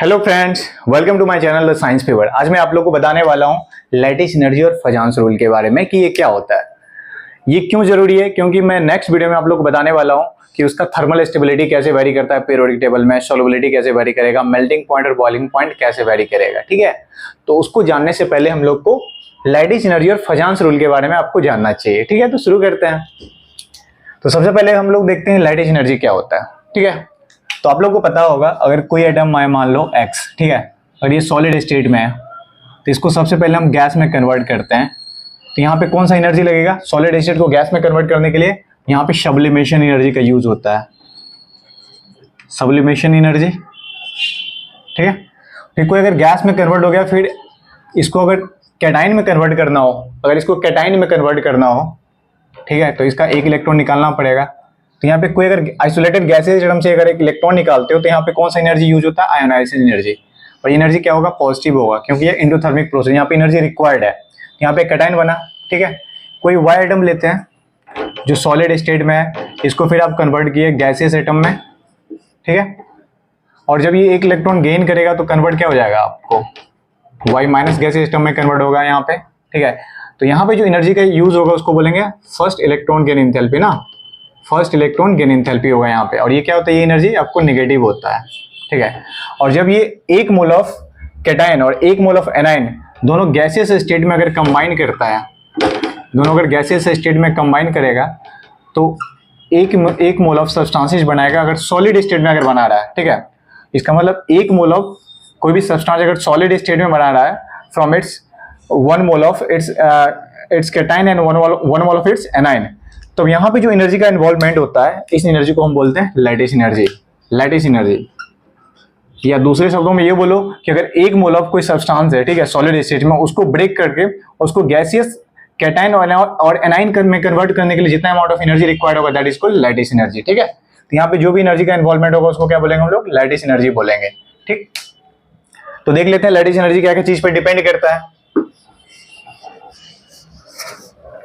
Hello friends, welcome to my channel the science fever. आज मैं आप लोग को बताने वाला हूँ लैटिस एनर्जी और फजांस रूल के बारे में कि ये क्या होता है, ये क्यों जरूरी है। क्योंकि मैं नेक्स्ट वीडियो में आप लोग को बताने वाला हूँ कि उसका थर्मल स्टेबिलिटी कैसे वेरी करता है पीरियोडिक टेबल में, सॉल्युबिलिटी कैसे वेरी करेगा, मेल्टिंग पॉइंट और बॉइलिंग पॉइंट कैसे वेरी करेगा। ठीक है, तो उसको जानने से पहले हम लोग को लैटिस एनर्जी और फजांस रूल के बारे में आपको जानना चाहिए। ठीक है, तो शुरू करते हैं। तो सबसे पहले हम लोग देखते हैं लैटिस एनर्जी क्या होता है। ठीक है, तो आप लोग को पता होगा अगर कोई एटम है मान लो x, ठीक है, अगर ये सॉलिड स्टेट में है तो इसको सबसे पहले हम गैस में कन्वर्ट करते हैं। तो यहाँ पे कौन सा एनर्जी लगेगा सॉलिड स्टेट को गैस में कन्वर्ट करने के लिए? यहाँ पे सब्लिमेशन एनर्जी का यूज होता है, सब्लिमेशन एनर्जी। ठीक है, फिर कोई अगर गैस में कन्वर्ट हो गया, फिर इसको अगर कैटाइन में कन्वर्ट करना हो, अगर इसको कैटाइन में कन्वर्ट करना हो, ठीक है, तो इसका एक इलेक्ट्रॉन निकालना पड़ेगा। तो यहाँ पे कोई अगर आइसोलेटेड गैसेज एटम से अगर एक इलेक्ट्रॉन निकालते हो तो यहाँ पे कौन सा एनर्जी यूज होता है? Ionisation energy. और एनर्जी क्या होगा? पॉजिटिव होगा, क्योंकि ये एंडोथर्मिक प्रोसेस, यहाँ पे एनर्जी रिक्वायर्ड है। यहाँ पे कैटाइन बना। ठीक है, कोई वाई एटम लेते हैं जो सॉलिड स्टेट में है, इसको फिर आप कन्वर्ट किए गैसियस एटम में। ठीक है, और जब ये एक इलेक्ट्रॉन गेन करेगा तो कन्वर्ट क्या हो जाएगा आपको? वाई माइनस गैसियस एटम में कन्वर्ट होगा यहाँ पे। ठीक है, तो यहाँ पे जो एनर्जी का यूज होगा उसको बोलेंगे फर्स्ट इलेक्ट्रॉन गेन एंथैल्पी ना, फर्स्ट इलेक्ट्रॉन गेन एंथैल्पी होगा यहाँ पे। और ये क्या होता है? ये एनर्जी आपको नेगेटिव होता है। ठीक है, और जब ये एक मोल ऑफ कैटाइन और एक मोल ऑफ एनाइन दोनों गैसियस स्टेट में अगर कंबाइन करता है, दोनों अगर गैसियस स्टेट में कंबाइन करेगा तो एक मोल ऑफ सब्सटेंसेस बनाएगा अगर सॉलिड स्टेट में अगर बना रहा है। ठीक है, इसका मतलब एक मोल ऑफ कोई भी सब्सटेंस अगर सॉलिड स्टेट में बना रहा है from its one mole of its cation and one mole of its A9, तो यहाँ पे जो एनर्जी का इन्वॉल्वमेंट होता है इस एनर्जी को हम बोलते हैं लैटिस एनर्जी। लैटिस एनर्जी, या दूसरे शब्दों में ये बोलो कि अगर एक मोल ऑफ कोई सब्सटेंस है, ठीक है, सॉलिड स्टेट में, उसको ब्रेक करके उसको गैसियस कैटाइन और एनाइन में कन्वर्ट करने के लिए जितना अमाउंट ऑफ एनर्जी रिक्वायर्ड होगा that is called lattice energy. ठीक है, तो यहाँ पे जो भी एनर्जी का इन्वॉल्वमेंट होगा उसको क्या बोलेंगे हम लोग? लैटिस एनर्जी बोलेंगे। ठीक, तो देख लेते हैं लैटिस एनर्जी क्या क्या चीज पर डिपेंड करता है।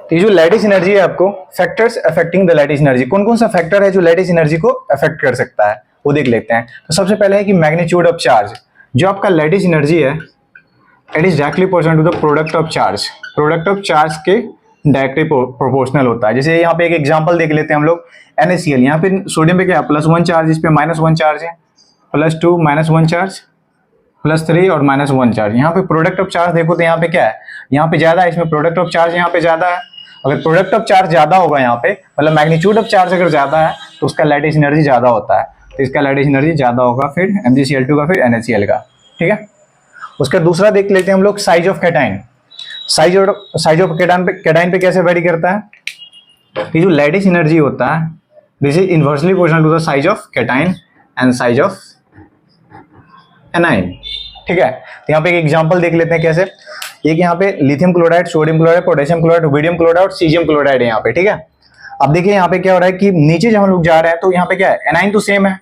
तो ये जो लैटिस एनर्जी है, आपको factors affecting the lattice energy, कौन कौन सा फैक्टर है जो लैटिस एनर्जी को अफेक्ट कर सकता है वो देख लेते हैं। तो सबसे पहले है कि मैग्नीट्यूड ऑफ चार्ज। जो आपका लैटिस एनर्जी है it is directly proportional to the product of charge, product of charge के डायरेक्टली प्रोपोर्शनल होता है। जैसे यहाँ पे एक एग्जांपल देख लेते हैं हम लोग, NaCl। यहाँ पे सोडियम पे क्या है? +1 चार्ज, इस पे -1 चार्ज है, +2 -1 चार्ज, +3 और -1 चार्ज। यहाँ पे प्रोडक्ट ऑफ चार्ज देखो तो यहाँ पे क्या है? यहाँ पे ज्यादा है, इसमें प्रोडक्ट ऑफ चार्ज यहाँ पे ज्यादा है। अगर प्रोडक्ट ऑफ चार्ज ज्यादा होगा यहाँ पे, मतलब मैग्नीट्यूड ऑफ चार्ज अगर ज्यादा है तो उसका लैटिस एनर्जी ज्यादा होता है, तो इसका लैटिस एनर्जी ज्यादा होगा फिर MgCl2 का, फिर NaCl का। ठीक है, उसका दूसरा देख लेते हैं हम लोग, size of cation. Size of cation पे कैसे वेरी करता है? ये जो लैटिस एनर्जी होता है this is inversely proportional to the size of cation and size of anion. ठीक है, तो यहाँ पे एक एग्जांपल देख लेते हैं कैसे। एक यहाँ पे lithium chloride, sodium chloride, potassium chloride, rubidium chloride और सीजियम क्लोराइड है यहाँ पे। ठीक है, अब देखिए यहाँ पे क्या हो रहा है कि नीचे जब हम लोग जा रहे हैं तो यहाँ पे क्या है? एनाइन तो सेम है,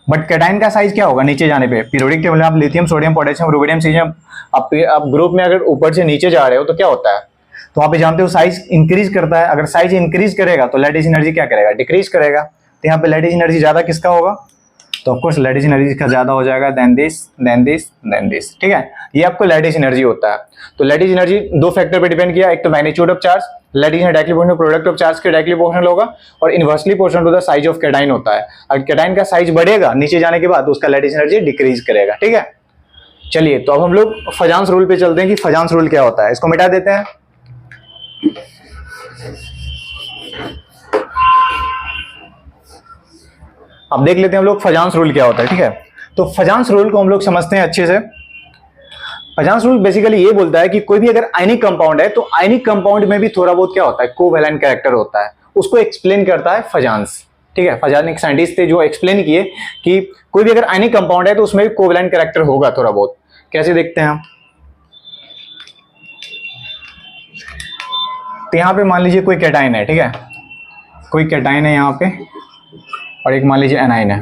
बट कैटाइन का साइज क्या होगा नीचे जाने पे? पीरियोडिक टेबल में आप lithium, sodium, potassium, rubidium, caesium, आप ग्रुप में अगर ऊपर से नीचे जा रहे हो तो क्या होता है? तो वहाँ पे जानते हो साइज इंक्रीज करता है। अगर साइज इंक्रीज करेगा तो लैटिस एनर्जी क्या करेगा? डिक्रीज करेगा। तो यहाँ पे लैटिस एनर्जी ज्यादा किसका होगा? तो ऑफकोर्स लैटिस एनर्जी का ज्यादा हो जाएगा than this, than this, than this. ठीक है, ये आपको लैटिस एनर्जी होता है। तो लैटिस एनर्जी दो फैक्टर पे डिपेंड किया, एक तो magnitude of charge, lattice energy directly proportional product of charge के डायरेक्टली प्रोपोर्शनल होगा, और inversely proportional to the size of cation होता है। अगर कैटाइन का साइज बढ़ेगा नीचे जाने के बाद तो उसका लैटिस एनर्जी डिक्रीज करेगा। ठीक है, चलिए तो अब हम लोग फजांस रूल पे चलते हैं कि फजांस रूल क्या होता है। इसको मिटा देते हैं। अब देख लेते हैं हम लोग फजांस रूल क्या होता है। ठीक है, तो फजांस रूल को हम लोग समझते हैं अच्छे से। फजांस रूल बेसिकली ये बोलता है कि कोई भी अगर आयनिक कंपाउंड है तो आयनिक कंपाउंड में भी थोड़ा बहुत क्या होता है? कोवैलेंट कैरेक्टर होता है, उसको एक्सप्लेन करता है फजांस। ठीक है, फजानिक साइंटिस्ट थे जो एक्सप्लेन किए कि कोई भी अगर आयनिक कंपाउंड है तो उसमें भी कोवैलेंट कैरेक्टर होगा थोड़ा बहुत। कैसे देखते हैं हम? तो यहाँ पे मान लीजिए कोई कैटाइन है, ठीक है, कोई कैटाइन है यहाँ पे, और एक मान लीजिए एनाइन है,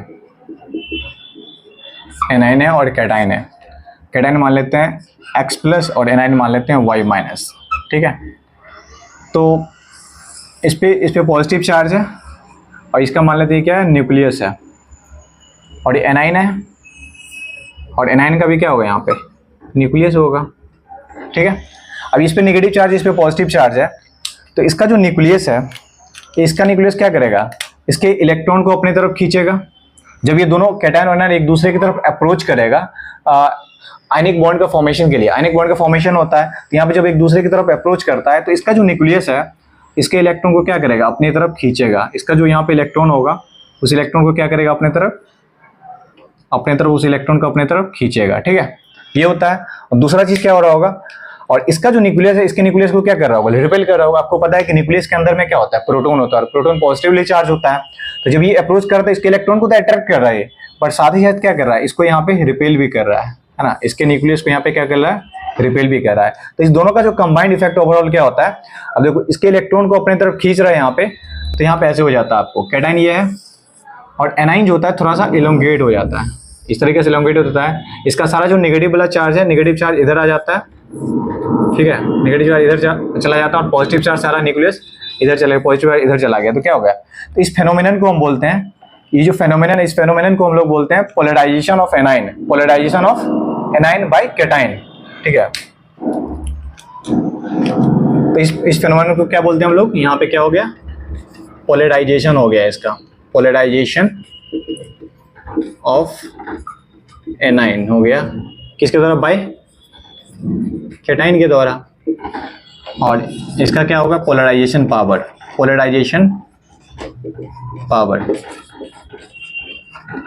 एनाइन है और कैटाइन है। कैटाइन मान लेते हैं X+ और एनाइन मान लेते हैं Y-। ठीक है, तो इस पे पॉजिटिव चार्ज है और इसका मान लेते हैं क्या है? न्यूक्लियस है, और ये एनाइन है और एनाइन का भी क्या होगा यहाँ पे न्यूक्लियस होगा, ठीक है। अब इस पे नेगेटिव चार्ज, इस पे पॉजिटिव चार्ज है, तो इसका जो न्यूक्लियस है, इसका न्यूक्लियस क्या करेगा, इसके इलेक्ट्रॉन को अपनी तरफ खींचेगा। जब ये दोनों कैटायन और एनायन एक दूसरे की तरफ अप्रोच करेगा आयनिक बॉन्ड का फॉर्मेशन के लिए, आयनिक बॉन्ड का फॉर्मेशन होता है, तो यहाँ पे जब एक दूसरे की तरफ अप्रोच करता है तो इसका जो न्यूक्लियस है इसके इलेक्ट्रॉन को क्या करेगा, अपनी तरफ खींचेगा। इसका जो यहाँ पे इलेक्ट्रॉन होगा उस इलेक्ट्रॉन को क्या करेगा, अपने तरफ उस इलेक्ट्रॉन को अपने तरफ खींचेगा, ठीक है। ये होता है। और दूसरा चीज क्या हो रहा होगा, और इसका जो न्यूक्लियस है इसके न्यूक्लियस को क्या कर रहा होगा, रिपेल कर रहा होगा। आपको पता है कि न्यूक्लियस के अंदर में क्या होता है, प्रोटॉन होता है, और प्रोटॉन पॉजिटिवली चार्ज होता है। तो जब ये अप्रोच करता है इसके इलेक्ट्रॉन को तो अट्रैक्ट कर रहा है, बट साथ ही साथ क्या कर रहा है, इसको यहाँ पे रिपेल भी कर रहा है ना। इसके न्यूक्लियस को यहाँ पे क्या कर रहा है, रिपेल भी कर रहा है। तो इस दोनों का जो कंबाइंड इफेक्ट ओवरऑल क्या होता है, अब देखो इसके इलेक्ट्रॉन को अपनी तरफ खींच रहा है यहाँ पे, तो यहाँ पे ऐसे हो जाता है आपको कैटायन ये है, और एनाइन जो होता है थोड़ा सा इलोंगेट हो जाता है, इस तरीके से इलोंगेट होता है। इसका सारा जो नेगेटिव वाला चार्ज है, नेगेटिव चार्ज इधर आ जाता है, ठीक है, नेगेटिव चार्ज इधर चला जाता है, और पॉजिटिव चार्ज सारा न्यूक्लियस इधर चला गया, पॉजिटिव चार्ज इधर चला गया। तो क्या हो गया, तो इस फेनोमेनन को हम बोलते हैं, ये जो फेनोमेनन है इस फेनोमेनन को हम लोग बोलते हैं polarization of anion, polarization of anion by cation, ठीक है। तो इस फेनोमेनन को क्या बोलते हैं हम लोग, यहाँ पे क्या हो गया, पोलराइजेशन हो गया इसका, पोलराइजेशन ऑफ एनाइन हो गया, किसके द्वारा, बाय कैटायन के द्वारा। और इसका क्या होगा, पोलराइजेशन पावर, पोलराइजेशन पावर।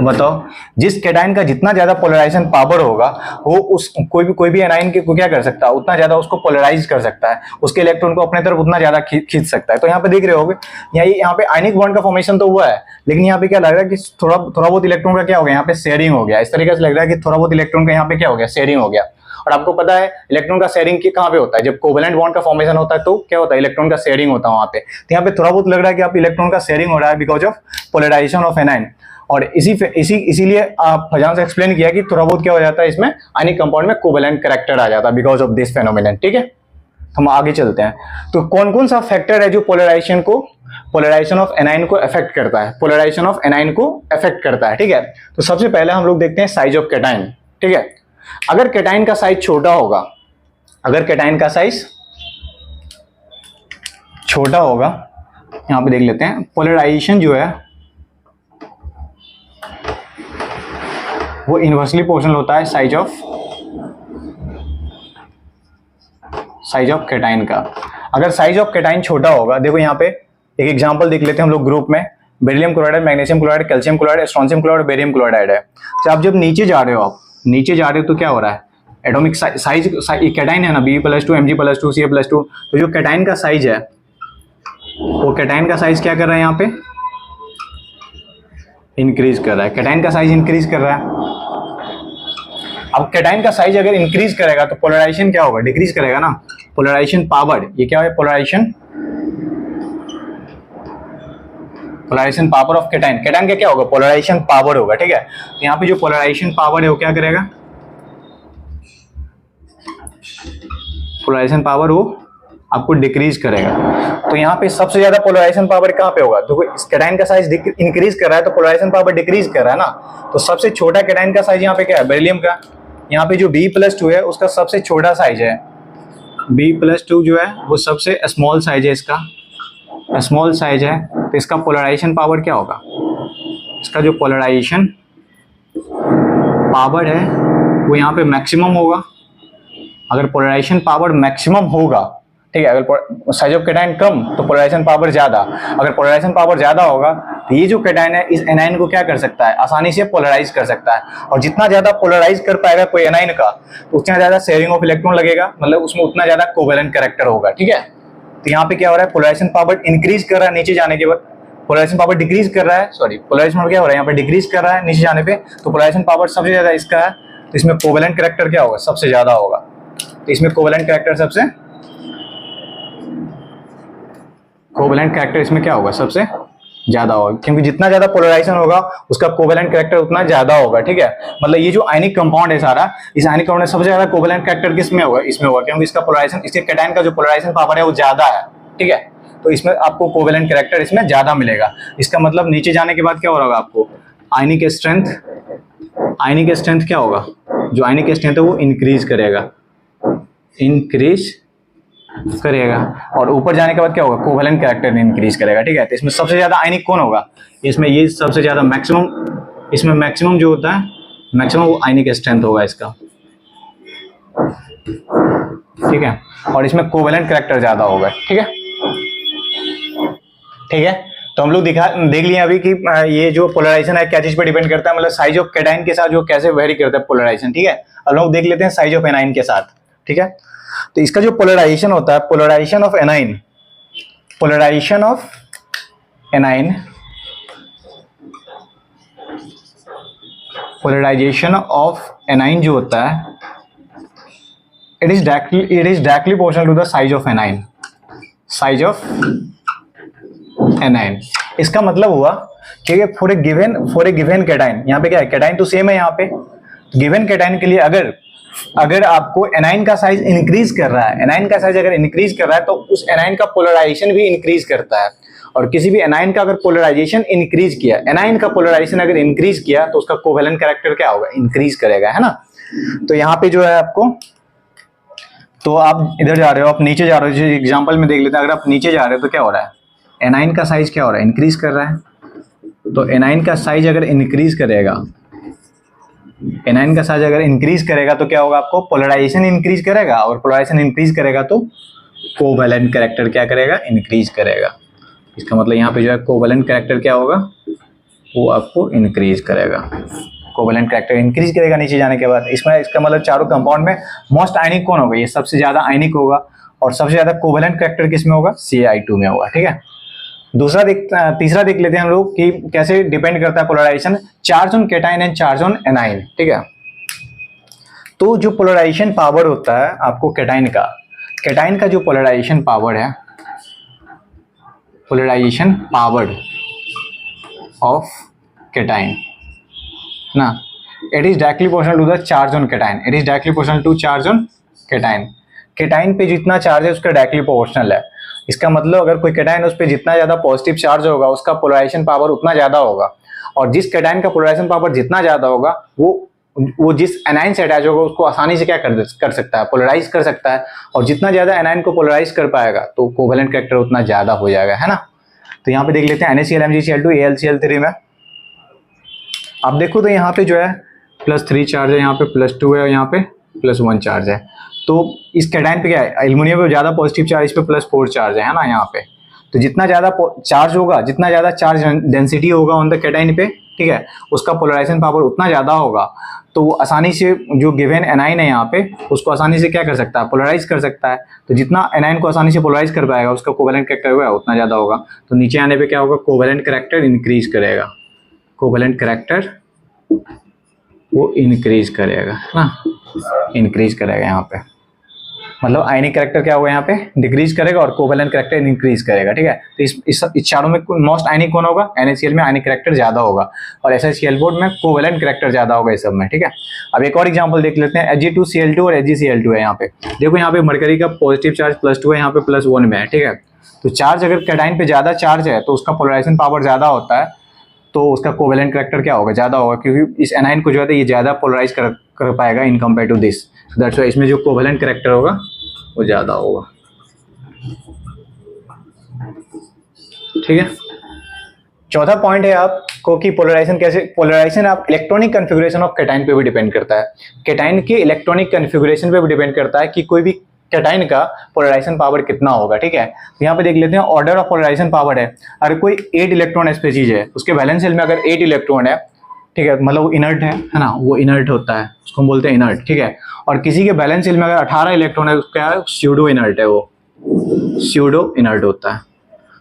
बताओ, जिस कैटायन का जितना ज्यादा पोलराइजेशन पावर होगा वो उस कोई भी एनाइन के को क्या कर सकता है, उतना ज्यादा उसको पोलराइज कर सकता है, उसके इलेक्ट्रॉन को अपने तरफ उतना ज्यादा खींच सकता है। तो यहाँ पे देख रहे होगे, यहाँ पे आयनिक बॉन्ड का फॉर्मेशन तो हुआ है, लेकिन यहाँ पे क्या लग रहा है कि थोड़ा बहुत इलेक्ट्रॉन का क्या हो गया, यहाँ पे शेयरिंग हो गया। इस तरीके से लग रहा है कि थोड़ा बहुत इलेक्ट्रॉन का यहाँ पे क्या हो गया, शेयरिंग हो गया। और आपको पता है इलेक्ट्रॉन का शेयरिंग कहाँ पे होता है, जब कोवेलेंट बॉन्ड का फॉर्मेशन होता है तो क्या होता है, इलेक्ट्रॉन का शेयरिंग होता है वहां पे। तो यहाँ पे थोड़ा बहुत लग रहा है कि आप इलेक्ट्रॉन का शेयरिंग हो रहा है because of polarization of anion. और इसीलिए आप फजान से एक्सप्लेन किया कि थोड़ा बहुत क्या हो जाता है, इसमें आयनिक कंपाउंड में कोवेलेंट कैरेक्टर आ जाता है बिकॉज ऑफ दिस फेनोमेनन, ठीक है। हम आगे चलते हैं। तो कौन कौन सा फैक्टर है जो पोलराइजेशन ऑफ एनाइन को अफेक्ट करता है, पोलराइजेशन ऑफ एनाइन को अफेक्ट करता है, ठीक है। तो सबसे पहले हम लोग देखते हैं साइज ऑफ कैटायन, ठीक है। अगर कैटायन का साइज छोटा होगा, अगर कैटायन का साइज छोटा होगा, यहां पे देख लेते हैं, पोलराइजेशन जो है वो इनवर्सली प्रोपोर्शनल होता है साइज ऑफ कैटायन का। अगर साइज ऑफ कैटायन छोटा होगा, देखो यहाँ पे एक एग्जांपल देख लेते हैं हम लोग ग्रुप में, beryllium chloride, magnesium chloride, calcium chloride, strontium chloride, barium chloride है। तो आप जब नीचे जा रहे हो, तो क्या हो रहा है, एटॉमिक साइज कैटायन है ना, Be+2 Mg+2 Ca+2, तो जो कैटायन का साइज है वो कैटायन का साइज क्या कर रहा है, यहाँ पे इंक्रीज कर रहा है, कैटायन का साइज इंक्रीज कर रहा है। अब कैटायन का साइज अगर इंक्रीज करेगा तो पोलराइजेशन क्या होगा, डिक्रीज करेगा ना। पोलराइजेशन पावर, ये क्या है, polarization power of cation, cation का क्या होगा, पोलराइजेशन पावर होगा, ठीक है। तो यहाँ पे जो पोलराइजेशन पावर है वो क्या करेगा, पोलराइजेशन पावर वो आपको डिक्रीज करेगा। तो यहाँ पे सबसे ज्यादा पोलराइजेशन पावर कहाँ पे होगा, देखो इस कैटायन का साइज इंक्रीज कर रहा है तो पोलराइजेशन पावर डिक्रीज कर रहा है ना। तो सबसे छोटा कैटायन का साइज यहाँ पे क्या है, बेरिलियम का। यहाँ पे जो Be+2 है उसका सबसे छोटा साइज है, Be+2 जो है वो सबसे स्मॉल साइज है, इसका स्मॉल साइज है। तो इसका पोलराइजेशन पावर क्या होगा, इसका जो पोलराइजेशन पावर है वो यहाँ पे मैक्सिमम होगा। अगर पोलराइजेशन पावर मैक्सिमम होगा, ठीक है, अगर साइज ऑफ कैटायन कम तो पोलराइजेशन पावर ज्यादा। अगर पोलराइजेशन पावर ज्यादा होगा तो ये जो कैटायन है इस एनाइन को क्या कर सकता है, आसानी से पोलराइज कर सकता है। और जितना ज्यादा पोलराइज कर पाएगा कोई एनाइन का तो उतना ज्यादा शेयरिंग ऑफ इलेक्ट्रॉन लगेगा, मतलब उसमें उतना ज्यादा कोवेलेंट कैरेक्टर होगा, ठीक है। तो यहाँ पे क्या हो रहा है, पोलराइजेशन पावर इंक्रीज कर रहा है नीचे जाने के बाद, पोलराइजेशन पावर डिक्रीज कर रहा है, पोलराइजेशन पावर क्या हो रहा है, यहाँ पे डिक्रीज कर रहा है नीचे जाने पे। तो पोलराइजेशन पावर सबसे ज्यादा इसका है, तो इसमें कोवेलेंट कैरेक्टर क्या होगा, सबसे ज्यादा होगा। तो इसमें कोवेलेंट कैरेक्टर इसमें क्या होगा, सबसे ज्यादा होगा, क्योंकि जितना ज्यादा पोलराइजेशन होगा उसका कोवेलेंट कैरेक्टर उतना ज्यादा होगा, ठीक है। मतलब ये जो आयनिक कंपाउंड है सारा, इस आयनिक कंपाउंड में सबसे ज्यादा कोवेलेंट कैरेक्टर किसमें होगा, इसमें होगा, क्योंकि इसका पोलराइजेशन, इसके कैटायन का जो पोलराइजेशन पावर है वो ज्यादा है, ठीक है। तो इसमें आपको कोवेलेंट कैरेक्टर इसमें ज्यादा मिलेगा। इसका मतलब नीचे जाने के बाद क्या हो रहा होगा, आपको आयनिक स्ट्रेंथ आयनिक स्ट्रेंथ क्या होगा, जो आयनिक स्ट्रेंथ है वो इंक्रीज करेगा, इंक्रीज करेगा। और ऊपर जाने के बाद क्या होगा, कोवेलेंट कैरेक्टर इंक्रीज करेगा। ठीक है, तो इसमें सबसे ज्यादा आयनिक कौन होगा, इसमें ये सबसे ज्यादा मैक्सिमम, इसमें मैक्सिमम जो होता है, मैक्सिमम वो आयनिक स्ट्रेंथ होगा इसका। ठीक है, और इसमें कोवेलेंट कैरेक्टर ज्यादा होगा। ठीक है, ठीक है। तो हम लोग देख लिए अभी कि ये जो पोलराइजेशन है क्या चीज पे डिपेंड करता है, मतलब साइज ऑफ कैटाइन के साथ जो कैसे वेरी करता है पोलराइजेशन। ठीक है, अब लोग देख लेते हैं साइज ऑफ एनाइन के साथ। ठीक है, तो इसका जो पोलराइजेशन होता है, polarization of anion, polarization of anion, polarization of anion जो होता है, it is directly proportional to the size of anion, size of anion. इसका मतलब हुआ कि फॉर ए गिवन कैटाइन, यहाँ पे क्या है, कैटाइन तो सेम है यहाँ पे, गिवन कैटाइन के लिए अगर आपको एनाइन का साइज इंक्रीज कर रहा है, एनाइन का साइज अगर इंक्रीज कर रहा है तो उस एनाइन का पोलराइजेशन भी इंक्रीज करता है। और किसी भी एनाइन का अगर पोलराइजेशन इंक्रीज किया, एनाइन का पोलराइजेशन अगर इंक्रीज किया तो उसका कोवेलेंट कैरेक्टर क्या होगा, इंक्रीज करेगा, है ना। तो यहाँ पे जो है आपको, तो आप इधर जा रहे हो, आप नीचे जा रहे हो, एग्जाम्पल में देख लेते हैं, अगर आप नीचे जा रहे हो तो क्या हो रहा है, एनाइन का साइज क्या हो रहा है, इंक्रीज कर रहा है। तो एनाइन का साइज अगर इंक्रीज करेगा, एनाइन का साइज अगर इंक्रीज करेगा तो क्या होगा, आपको पोलराइजेशन इंक्रीज करेगा, और पोलराइजेशन इंक्रीज करेगा तो कोवेलेंट कैरेक्टर क्या करेगा, इंक्रीज करेगा। इसका मतलब यहाँ पे जो है कोवेलेंट कैरेक्टर क्या होगा, वो आपको इंक्रीज करेगा, कोवेलेंट कैरेक्टर इंक्रीज करेगा नीचे जाने के बाद। इसमें इसका मतलब चारों कंपाउंड में मोस्ट आयनिक कौन होगा, ये सबसे ज्यादा आयनिक होगा, और सबसे ज्यादा कोवेलेंट कैरेक्टर किसमें होगा, CaI2 में होगा। ठीक है, तीसरा देख लेते हैं हम लोग कि कैसे डिपेंड करता है polarization, charge on cation and charge on anion. ठीक है, तो जो पोलराइजेशन पावर होता है आपको कैटाइन का जो पोलराइजेशन पावर है, पोलराइजेशन पावर ऑफ कैटाइन ना, it is directly proportional to the charge on cation, it is directly proportional to charge on cation. Cation पे जितना चार्ज है उसका डायरेक्टली प्रोपोर्शनल है। इसका मतलब अगर कोई कैटाइन उस पर जितना ज्यादा पॉजिटिव चार्ज होगा उसका पोलराइजेशन पावर उतना ज्यादा होगा, और जिस कैटाइन का पोलराइजेशन पावर जितना ज्यादा होगा वो जिस एनाइन से अटैच होगा उसको आसानी से क्या कर सकता है, पोलराइज कर सकता है। और जितना ज्यादा एनाइन को पोलराइज कर पाएगा तो कोवेलेंट कैरेक्टर उतना ज्यादा हो जाएगा, है ना। तो यहाँ पे देख लेते हैं NaCl MgCl2 AlCl3 में आप देखो तो यहाँ पे जो है +3 चार्ज है, यहाँ पे +2 है, यहाँ पे +1 चार्ज है। तो इस कैटाइन पे क्या है, एल्युमिनियम पे ज्यादा पॉजिटिव चार्ज, इस पे +4 चार्ज है ना यहाँ पे। तो जितना ज्यादा चार्ज होगा, जितना ज्यादा चार्ज डेंसिटी होगा ऑन द कैटाइन पे, ठीक है, उसका पोलराइजेशन पावर उतना ज्यादा होगा, तो वो आसानी से जो गिवन एनाइन है यहाँ पे उसको आसानी से क्या कर सकता है, पोलराइज कर सकता है। तो जितना एनाइन को आसानी से पोलराइज कर पाएगा उसका कोवेलेंट कैरेक्टर होगा उतना ज्यादा होगा। तो नीचे आने पे क्या होगा, कोवेलेंट कैरेक्टर इंक्रीज करेगा, कोवेलेंट कैरेक्टर वो इंक्रीज करेगा ना, इंक्रीज करेगा यहाँ पे, मतलब आयनिक कैरेक्टर क्या होगा यहाँ पे, डिक्रीज करेगा, और कोवेलेंट कैरेक्टर इंक्रीज करेगा। ठीक है, तो इस चारों में मोस्ट आयनिक कौन होगा, NaCl में आयनिक कैरेक्टर ज्यादा होगा, और SiCl4 में कोवेलेंट कैरेक्टर ज्यादा होगा इस सब में। ठीक है, अब एक और एग्जांपल देख लेते हैं, Ag2Cl2 और HgCl2 है। यहाँ पे देखो, यहाँ पे मरकरी का पॉजिटिव चार्ज +2 है, यहाँ पे +1 में है। ठीक है, तो चार्ज अगर कैटाइन पे ज्यादा चार्ज है तो उसका पोलराइजेशन पावर ज्यादा होता है, तो उसका कोवेलेंट कैरेक्टर क्या होगा, ज्यादा होगा, क्योंकि इस एनाइन को जो है ये ज्यादा पोलराइज कर पाएगा in compare to this. That's why इसमें जो कोवेलेंट कैरेक्टर होगा वो ज्यादा होगा। ठीक है, चौथा पॉइंट है आपको कि पोलराइजेशन कैसे, पोलराइजेशन आप इलेक्ट्रॉनिक कॉन्फ़िगरेशन ऑफ कैटाइन पे भी डिपेंड करता है, कैटाइन के इलेक्ट्रॉनिक कॉन्फ़िगरेशन पे भी डिपेंड करता है कि कोई भी कैटाइन का पोलराइजेशन पावर कितना होगा। ठीक है, तो यहाँ पे देख लेते हैं ऑर्डर ऑफ पोलराइजेशन पावर है, अगर कोई 8 इलेक्ट्रॉन स्पीशीज है उसके वैलेंस शेल में अगर 8 इलेक्ट्रॉन है, ठीक है, मतलब वो इनर्ट है ना, वो इनर्ट होता है, उसको हम बोलते हैं इनर्ट। ठीक है, और किसी के बैलेंस शेल में अगर 18 इलेक्ट्रॉन है उसका स्यूडो इनर्ट है, वो स्यूडो इनर्ट होता है।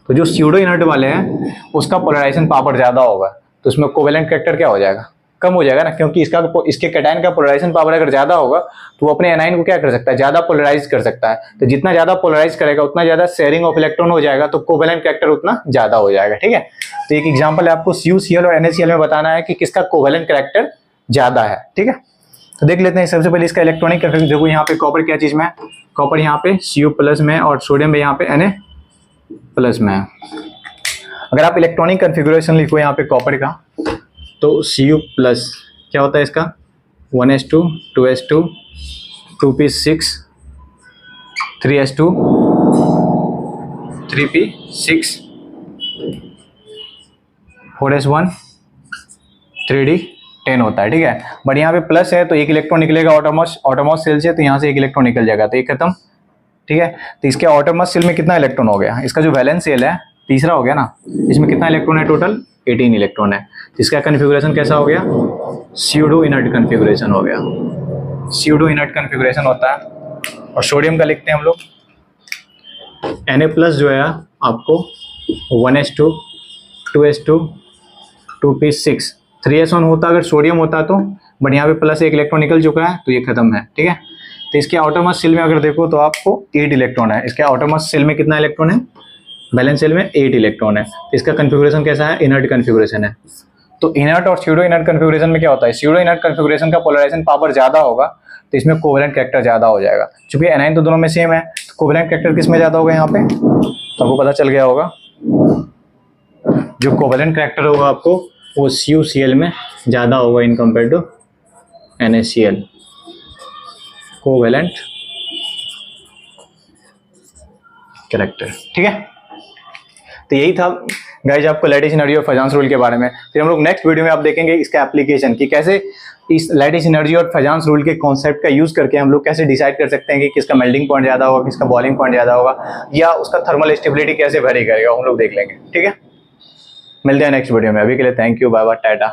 तो जो स्यूडो इनर्ट वाले हैं उसका पोलराइजेशन पावर ज्यादा होगा, तो उसमें कोवेलेंट कैरेक्टर क्या हो जाएगा, कम हो जाएगा ना, क्योंकि इसके कैटाइन का पोलराइजेशन पावर अगर ज्यादा होगा तो वो अपने एनाइन को क्या कर सकता है, ज्यादा पोलराइज कर सकता है। तो जितना ज्यादा पोलराइज करेगा उतना ज्यादा शेयरिंग ऑफ इलेक्ट्रॉन हो जाएगा, तो कोवेलेंट कैरेक्टर उतना ज्यादा हो जाएगा। ठीक है, तो एक एग्जांपल है आपको CuCl और NaCl में बताना है कि किसका कोवेलेंट कैरेक्टर ज्यादा है। ठीक है, तो देख लेते हैं सबसे पहले इसका इलेक्ट्रॉनिक कैरेक्टर। देखो यहाँ पे कॉपर क्या चीज में है, कॉपर यहाँ पे Cu+ में, और सोडियम में यहाँ पे Na+ में है। अगर आप इलेक्ट्रॉनिक कॉन्फ़िगरेशन लिखो यहाँ पे कॉपर का, तो Cu+ क्या होता है इसका 1s2 2s2 2p6 3s2 3p6 4s1 3d10 होता है, ठीक है। बट यहाँ पे प्लस है तो एक इलेक्ट्रॉन निकलेगा ऑटोमॉस सेल से, तो यहाँ से एक इलेक्ट्रॉन निकल जाएगा, तो ये खत्म, ठीक है। तो इसके ऑटोमॉस सेल में कितना इलेक्ट्रॉन हो गया, इसका जो वैलेंस सेल है तीसरा हो गया ना, इसमें कितना इलेक्ट्रॉन है, टोटल 18 इलेक्ट्रॉन है। तो इसका कन्फिगुरेशन कैसा हो गया, स्यूडो इनर्ट कन्फिगुरेशन हो गया, स्यूडो इनर्ट कन्फिगुरेशन होता है। और सोडियम का लिखते हैं हम लोग Na+ जो है आपको 1s2 2s2 2p6 3s1 होता अगर सोडियम होता तो, बट यहाँ पे प्लस एक इलेक्ट्रॉन निकल चुका है तो ये खत्म है, ठीक है। तो इसके आउटरमोस्ट सेल में अगर देखो तो आपको 8 इलेक्ट्रॉन है। इसके आउटरमोस्ट सेल में कितना इलेक्ट्रॉन है, बैलेंस सेल में 8 इलेक्ट्रॉन है। तो इसका कन्फिगुरेशन कैसा है, इनर्ट कन्फिगुरेशन है। तो इनर्ट और स्यूडो इनर्ट कन्फिगुरेशन में क्या होता है, स्यूडो इनर्ट कन्फिगुरेशन का पोलराइजेशन पावर ज्यादा होगा तो इसमें कोवेलेंट कैरेक्टर ज्यादा हो जाएगा। चूंकि एनाइन तो दोनों में सेम है, तो कोवेलेंट कैरेक्टर किस में ज्यादा होगा, यहाँ पे तो आपको पता चल गया होगा, जो कोवेलेंट कैरेक्टर होगा आपको वो CuCl में ज्यादा होगा in compare to NaCl, covalent character, ठीक है। तो यही था गाइज आपको लैटिस एनर्जी और फेजांस रूल के बारे में। फिर हम लोग नेक्स्ट वीडियो में आप देखेंगे इसका एप्लीकेशन कि कैसे इस लैटिस एनर्जी और फेजांस रूल के कॉन्सेप्ट का यूज करके हम लोग कैसे डिसाइड कर सकते हैं कि किसका मेल्टिंग पॉइंट ज्यादा होगा, किसका बॉइलिंग पॉइंट ज्यादा होगा, या उसका थर्मल स्टेबिलिटी कैसे वेरी करेगा, हम लोग देख लेंगे, ठीक है। मिलते हैं नेक्स्ट वीडियो में, अभी के लिए thank you, bye bye, Tata.